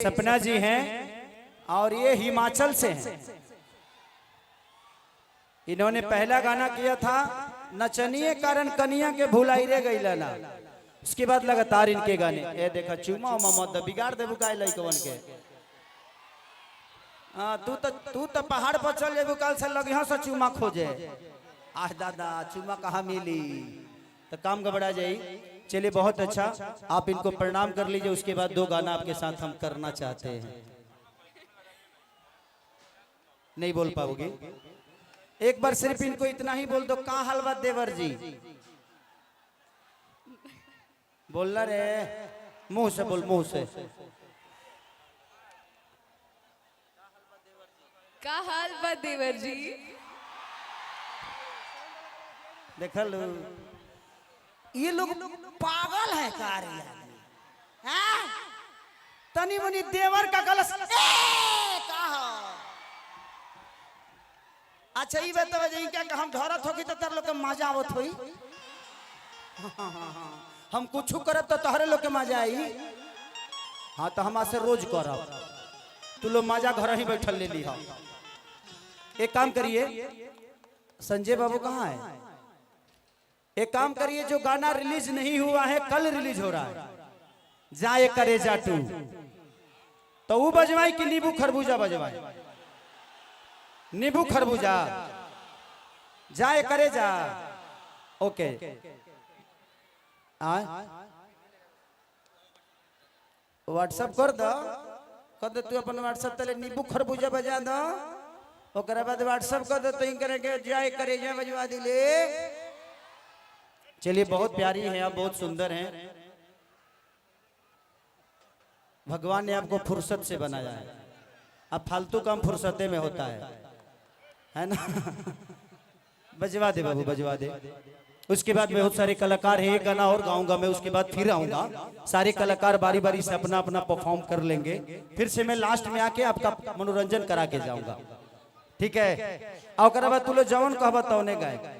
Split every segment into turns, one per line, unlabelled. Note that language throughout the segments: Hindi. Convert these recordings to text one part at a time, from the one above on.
सपना जी हैं और ये हिमाचल से हैं। इन्होंने पहला गाना किया था नचनिए कारण कनिया के भुलाई रे गई लाला। उसके बाद लगातार इनके गाने ए देखा चुमा मोहम्मद बिगाड़ दे बुकाय लइकवन के। तू तो पहाड़ पर चल जेबू काल से लग यहाँ से चुमा खोजे। आह दादा चुमा कहाँ मिली तो काम गबड़ा जाई। चलिए बहुत अच्छा, आप इनको प्रणाम कर लीजिए। उसके बाद दो गाना आपके साथ हम करना चाहते हैं। नहीं बोल पाओगे, एक बार सिर्फ इनको इतना ही बोल दो, कहाँ हलवा देवर जी बोलना रे, मुंह से बोल, मुंह से।
का हाल बा देवर जी।
देख लो ये लोग पागल है कार्य हैं? तनी मनी देवर का गलत अच्छा ये बताओ जी क्या हम ढोरत होगी तो तार लोग के मजा आवत होई। हम कुछ करब तो तहरे लोग के मजा आई। हाँ तो हम से रोज करब, तू लोग मजा घर ही बैठल ले ली। एक काम करिए, संजय बाबू कहाँ है? एक काम करिए, जो गाना रिलीज नहीं हुआ है कल रिलीज हो रहा है, जाए करे जाटू, तो वो बजवाई कि नींबू खरबूजा बजवाई? नींबू खरबूजा जाए करे जा। ओके व्हाट्सएप कर दो, तू अपन व्हाट्सएप तले नींबू खरबूजा बजा दो। ओकरा बाद व्हाट्सएप कर दो तो इन करके जाए करे जा बजवा दिले। चलिए बहुत प्यारी है आप, बहुत सुंदर हैं। भगवान ने आपको फुर्सत से बनाया है। अब फालतू काम फुर्सते में होता है ना? बजवा दे बाबू, बजवा दे। उसके बाद बहुत सारे कलाकार हैं, एक गाना और गाऊंगा मैं, उसके बाद फिर आऊंगा। सारे कलाकार बारी बारी से अपना अपना परफॉर्म कर लेंगे, फिर से मैं लास्ट में आके आपका मनोरंजन करा के जाऊंगा, ठीक है? और बाद तू लो जवन कहबा तौने गाए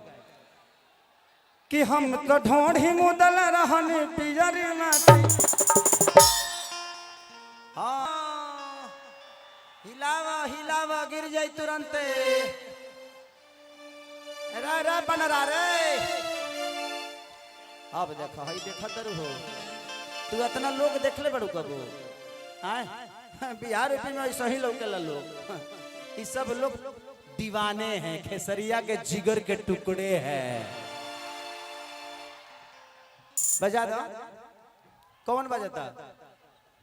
कि हम तो ढोढ़ी मुदल रहन पिजरी माटी। हाँ हिलावा हिलावा गिर जाई तुरंते। रा रा बनरा रे अब देखा हई देखा दरू हो तू इतना लोग देख ले बड़ू कबो आए बिहार यूपी में ऐसा ही लोग लोग, ये सब लोग दीवाने हैं, खेसरिया के जिगर के टुकड़े हैं। बजा दो, कौन बजाता?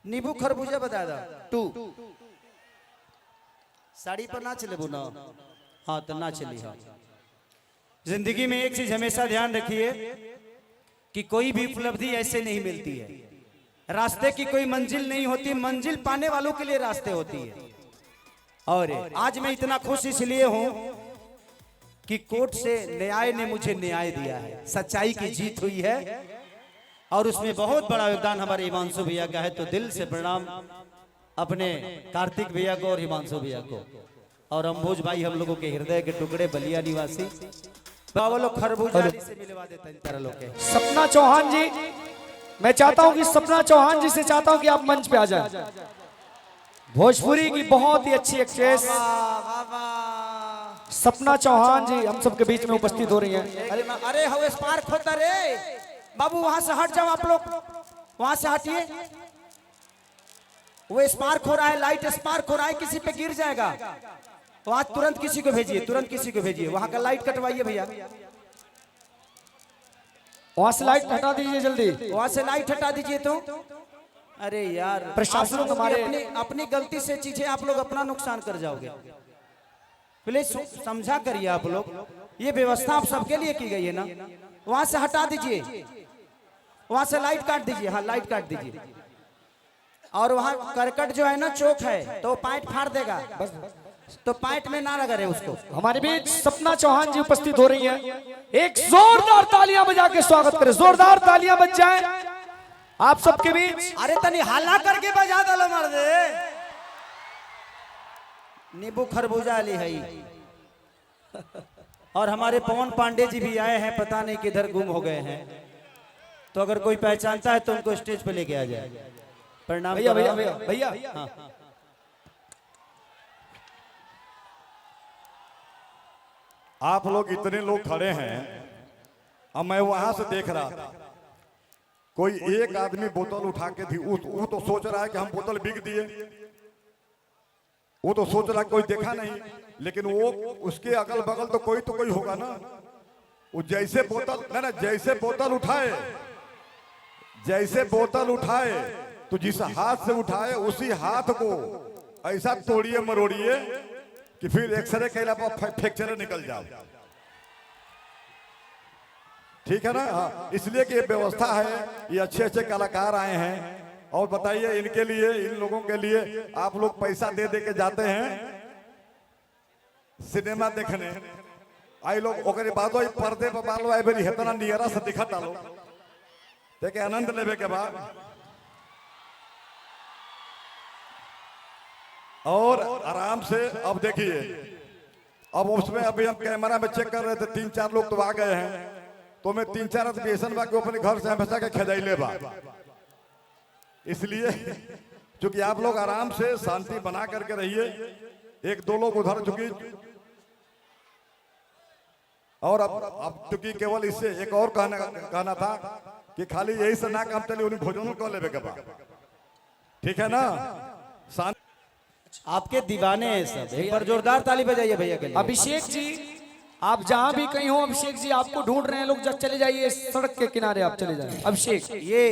नींबू खरबूजा बता दो। टू साड़ी पर नाच ले बुना। हाँ तो नाच ली। हाँ जिंदगी में एक चीज हमेशा ध्यान रखिए कि कोई भी उपलब्धि ऐसे नहीं मिलती है। रास्ते की कोई मंजिल नहीं होती, मंजिल पाने वालों के लिए रास्ते होती है। और आज मैं इतना खुश इसलिए हूं कि कोर्ट से न्याय ने मुझे न्याय दिया है, सच्चाई की जीत हुई है और उसमें बहुत बड़ा योगदान हमारे हिमांशु भैया का है। तो दिल से प्रणाम अपने कार्तिक भैया को और हिमांशु भैया को, और अंबोज भाई हम लोगों के हृदय के टुकड़े बलिया निवासी। खरबूजा से मिलवा देते हैं तरह लोग के।
सपना चौहान जी, मैं चाहता हूं कि सपना चौहान जी से चाहता हूं कि आप मंच पे आ जाएं। भोजपुरी की बहुत ही अच्छी एक्ट्रेस सपना चौहान जी हम सबके बीच में उपस्थित हो रही हैं।
अरे हवे स्पार्क होता रे बाबू, वहां से हट जाओ आप लोग, वहां से हटिए। वो स्पार्क हो रहा है, लाइट स्पार्क हो रहा है, किसी पे गिर जाएगा। वहां तुरंत किसी को भेजिए, तुरंत किसी को भेजिए, वहां का लाइट कटवाइए भैया।
वहां से लाइट हटा दीजिए जल्दी,
वहां से लाइट हटा दीजिए। तो अरे यार
प्रशासन हमारे
अपनी गलती से चीजें आप लोग अपना नुकसान कर जाओगे। प्लीज समझा करिए आप लोग, ये व्यवस्था आप सबके लिए की गई है ना। वहां से हटा दीजिए, वहां से लाइट काट दीजिए। हाँ लाइट काट दीजिए। और वहां करकट जो है ना चौक है तो पाइट फाड़ देगा, तो पाइट में ना लगा रहे उसको।
हमारे बीच सपना चौहान जी उपस्थित हो रही हैं। एक जोरदार तालियां बजा के स्वागत करें, जोरदार तालियां बज जाएं आप सबके बीच।
अरे तनी हल्ला करके बजा दो मर दे। नींबू खरबूजा ली है। और हमारे पवन पांडे जी भी आए हैं, पता नहीं किधर गुम हो गए हैं। तो अगर कोई पहचानता है तो उनको स्टेज पे लेके आ जाए। प्रणाम
भैया
करो।
भैया भैया भैया
हाँ।
आप लोग इतने लोग खड़े हैं, अब मैं वहां से देख रहा था, कोई एक आदमी बोतल उठा के थी, वो तो सोच रहा है कि हम बोतल बिक दिए, वो तो सोच रहा है कोई देखा नहीं, लेकिन वो उसके अगल बगल तो कोई होगा ना। वो जैसे बोतल ना जैसे बोतल उठाए तो जिस हाथ से उठाए उसी हाथ को ऐसा तोड़िए मरोड़िए कि फिर एक्सरे कैला पर फ्रैक्चर निकल जाओ। ठीक है ना? हाँ, इसलिए कि ये व्यवस्था है, ये अच्छे कलाकार आए हैं। और बताइए, इनके लिए, इन लोगों के लिए आप लोग पैसा दे के जाते हैं सिनेमा देखने, आई लोग ओकरे बादो पर्दे पर बालो आई बेरी हेतना नियरा से दिखत आलो देखे आनंद लेवे के बाद। और आराम से अब देखिए, अब उसमें अभी हम कैमरा में चेक कर रहे थे, 3-4 लोग तो आ गए हैं, तो मैं 3-4 अधिवेशन बा के अपने घर से हमेशा के खेदाइले बा। इसलिए चूंकि आप लोग आराम से शांति बना करके रहिए, 1-2 लोग उधर चुकी, और अब चूंकि केवल इससे एक और कहना था कि खाली यही से ना काम चले, उन्हें भोजन कर लेवे के बाद। ठीक है ना? शांति
आपके दीवाने हैं सब, एक बार जोरदार ताली बजाइए भैया के लिए।
अभिषेक जी, आप जहां भी कहीं हो, अभिषेक जी आपको ढूंढ रहे हैं लोग, चले जाइए सड़क के किनारे, आप चले जाइए अभिषेक।
ये